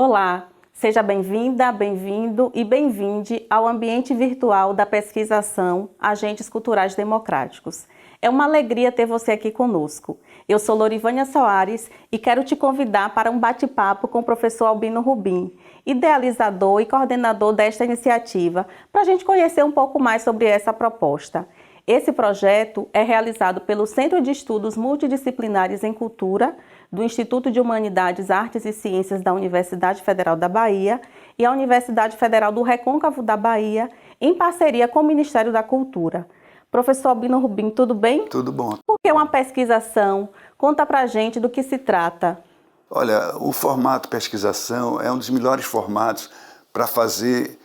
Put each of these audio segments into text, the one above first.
Olá, seja bem-vinda, bem-vindo e bem-vinde ao ambiente virtual da pesquisação Agentes Culturais Democráticos. É uma alegria ter você aqui conosco. Eu sou Lorivânia Soares e quero te convidar para um bate-papo com o professor Albino Rubim, idealizador e coordenador desta iniciativa, para a gente conhecer um pouco mais sobre essa proposta. Esse projeto é realizado pelo Centro de Estudos Multidisciplinares em Cultura, do Instituto de Humanidades, Artes e Ciências da Universidade Federal da Bahia e a Universidade Federal do Recôncavo da Bahia, em parceria com o Ministério da Cultura. Professor Albino Rubim, tudo bem? Tudo bom. Por que uma pesquisação? Conta pra gente do que se trata. Olha, o formato pesquisação é um dos melhores formatos para fazer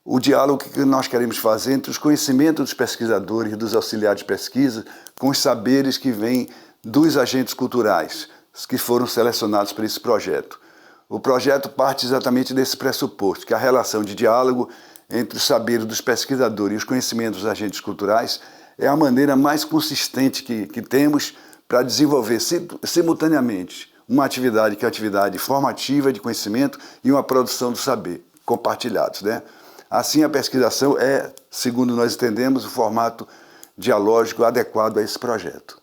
o diálogo que nós queremos fazer entre os conhecimentos dos pesquisadores e dos auxiliares de pesquisa com os saberes que vêm dos agentes culturais que foram selecionados para esse projeto. O projeto parte exatamente desse pressuposto, que a relação de diálogo entre os saberes dos pesquisadores e os conhecimentos dos agentes culturais é a maneira mais consistente que temos para desenvolver simultaneamente uma atividade que é a atividade formativa de conhecimento e uma produção do saber compartilhados, né? Assim, a pesquisação é, segundo nós entendemos, o formato dialógico adequado a esse projeto.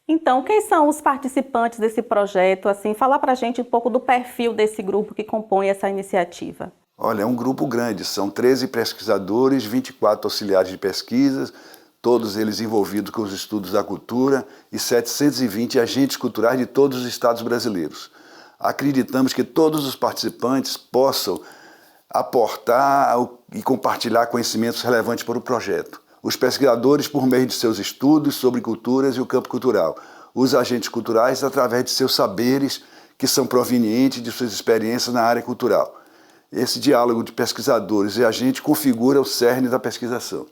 Então, quem são os participantes desse projeto? Fala pra gente um pouco do perfil desse grupo que compõe essa iniciativa. Olha, é um grupo grande, são 13 pesquisadores, 24 auxiliares de pesquisa, todos eles envolvidos com os estudos da cultura, e 720 agentes culturais de todos os estados brasileiros. Acreditamos que todos os participantes possam aportar e compartilhar conhecimentos relevantes para o projeto. Os pesquisadores, por meio de seus estudos sobre culturas e o campo cultural. Os agentes culturais, através de seus saberes, que são provenientes de suas experiências na área cultural. Esse diálogo de pesquisadores e agentes configura o cerne da pesquisação.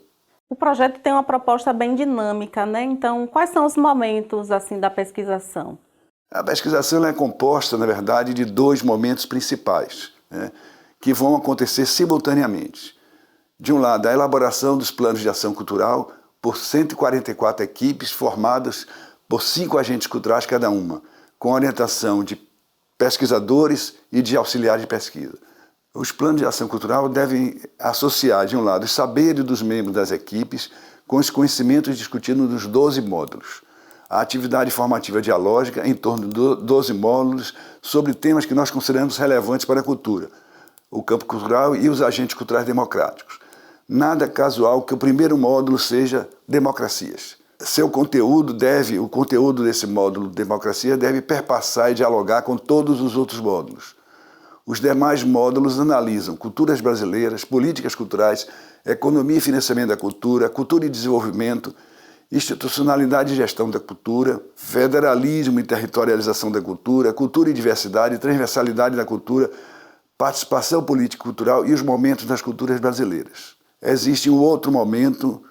O projeto tem uma proposta bem dinâmica, né? Então, quais são os momentos da pesquisação? A pesquisação é composta, na verdade, de dois momentos principais, né, que vão acontecer simultaneamente. De um lado, a elaboração dos planos de ação cultural por 144 equipes formadas por 5 agentes culturais cada uma, com orientação de pesquisadores e de auxiliares de pesquisa. Os planos de ação cultural devem associar, de um lado, os saberes dos membros das equipes com os conhecimentos discutidos nos 12 módulos. A atividade formativa dialógica em torno de 12 módulos sobre temas que nós consideramos relevantes para a cultura, o campo cultural e os agentes culturais democráticos. Nada casual que o primeiro módulo seja democracias. O conteúdo desse módulo democracia deve perpassar e dialogar com todos os outros módulos. Os demais módulos analisam culturas brasileiras, políticas culturais, economia e financiamento da cultura, cultura e desenvolvimento, institucionalidade e gestão da cultura, federalismo e territorialização da cultura, cultura e diversidade, transversalidade da cultura, participação política e cultural e os momentos das culturas brasileiras. Existe um outro momento,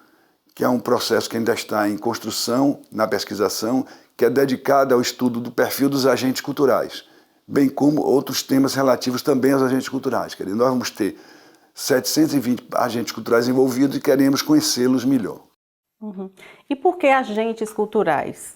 que é um processo que ainda está em construção na pesquisação, que é dedicado ao estudo do perfil dos agentes culturais, bem como outros temas relativos também aos agentes culturais. Nós vamos ter 720 agentes culturais envolvidos e queremos conhecê-los melhor. E por que agentes culturais?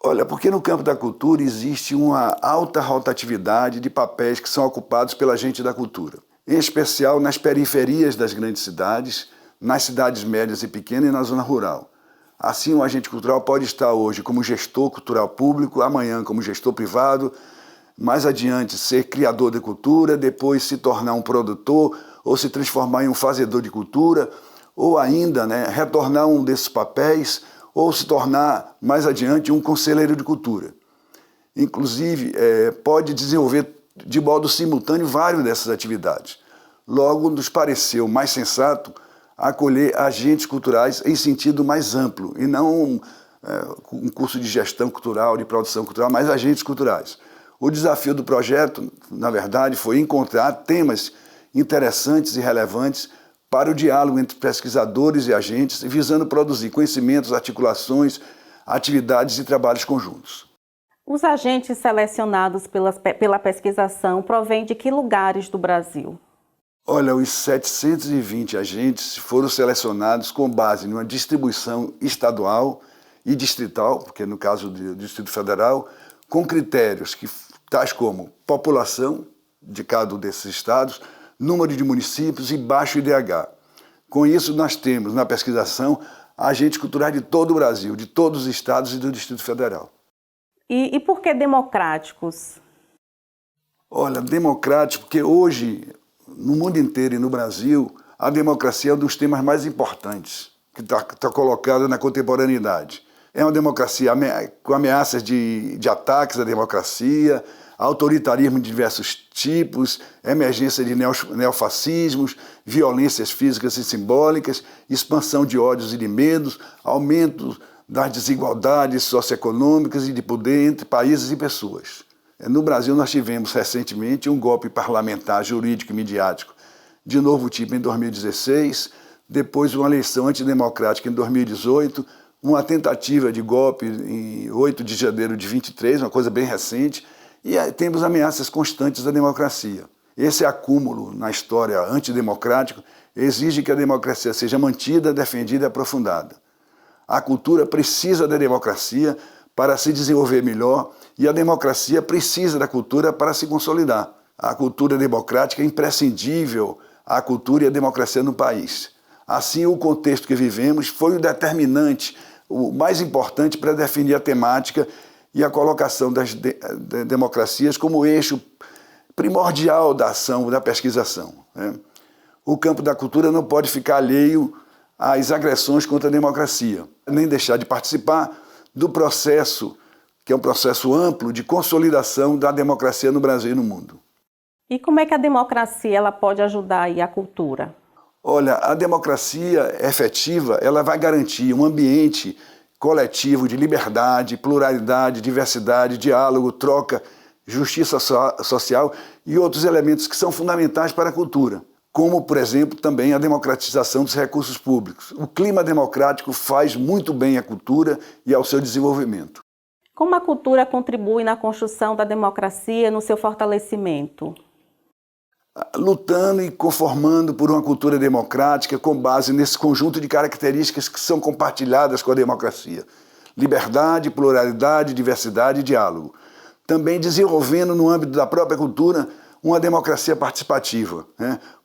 Olha, porque no campo da cultura existe uma alta rotatividade de papéis que são ocupados pela gente da cultura, em especial nas periferias das grandes cidades, nas cidades médias e pequenas e na zona rural. Assim, o agente cultural pode estar hoje como gestor cultural público, amanhã como gestor privado, mais adiante ser criador de cultura, depois se tornar um produtor ou se transformar em um fazedor de cultura, ou ainda retornar um desses papéis ou se tornar mais adiante um conselheiro de cultura. Inclusive, pode desenvolver de modo simultâneo várias dessas atividades. Logo, nos pareceu mais sensato acolher agentes culturais em sentido mais amplo, e não um curso de gestão cultural, de produção cultural, mas agentes culturais. O desafio do projeto, na verdade, foi encontrar temas interessantes e relevantes para o diálogo entre pesquisadores e agentes, visando produzir conhecimentos, articulações, atividades e trabalhos conjuntos. Os agentes selecionados pela pesquisação provêm de que lugares do Brasil? Olha, os 720 agentes foram selecionados com base numa distribuição estadual e distrital, porque no caso do Distrito Federal, com critérios tais como população de cada um desses estados, número de municípios e baixo IDH. Com isso, nós temos na pesquisação agentes culturais de todo o Brasil, de todos os estados e do Distrito Federal. E por que democráticos? Olha, democrático, porque hoje, no mundo inteiro e no Brasil, a democracia é um dos temas mais importantes que está colocado na contemporaneidade. É uma democracia com ameaças de ataques à democracia, autoritarismo de diversos tipos, emergência de neofascismos, violências físicas e simbólicas, expansão de ódios e de medos, aumento das desigualdades socioeconômicas e de poder entre países e pessoas. No Brasil, nós tivemos recentemente um golpe parlamentar, jurídico e midiático de novo tipo em 2016, depois uma eleição antidemocrática em 2018, uma tentativa de golpe em 8 de janeiro de 23, uma coisa bem recente, e temos ameaças constantes à democracia. Esse acúmulo na história antidemocrática exige que a democracia seja mantida, defendida e aprofundada. A cultura precisa da democracia para se desenvolver melhor e a democracia precisa da cultura para se consolidar. A cultura democrática é imprescindível à cultura e à democracia no país. Assim, o contexto que vivemos foi o determinante, o mais importante para definir a temática e a colocação das democracias como eixo primordial da ação, da pesquisação. O campo da cultura não pode ficar alheio às agressões contra a democracia, nem deixar de participar do processo, que é um processo amplo de consolidação da democracia no Brasil e no mundo. E como é que a democracia ela pode ajudar aí a cultura? Olha, a democracia efetiva, ela vai garantir um ambiente coletivo de liberdade, pluralidade, diversidade, diálogo, troca, justiça social e outros elementos que são fundamentais para a cultura, como, por exemplo, também a democratização dos recursos públicos. O clima democrático faz muito bem à cultura e ao seu desenvolvimento. Como a cultura contribui na construção da democracia e no seu fortalecimento? Lutando e conformando por uma cultura democrática com base nesse conjunto de características que são compartilhadas com a democracia. Liberdade, pluralidade, diversidade e diálogo. Também desenvolvendo no âmbito da própria cultura uma democracia participativa,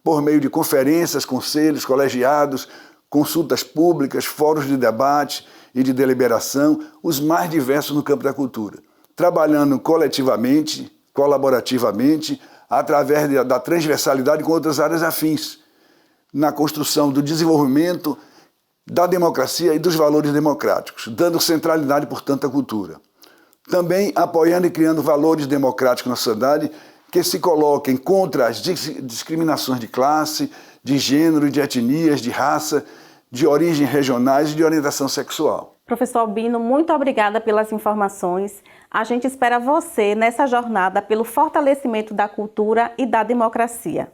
por meio de conferências, conselhos, colegiados, consultas públicas, fóruns de debate e de deliberação, os mais diversos no campo da cultura. Trabalhando coletivamente, colaborativamente, através da transversalidade com outras áreas afins, na construção do desenvolvimento da democracia e dos valores democráticos, dando centralidade, portanto, à cultura. Também apoiando e criando valores democráticos na sociedade que se coloquem contra as discriminações de classe, de gênero, de etnias, de raça, de origem regionais e de orientação sexual. Professor Albino, muito obrigada pelas informações. A gente espera você nessa jornada pelo fortalecimento da cultura e da democracia.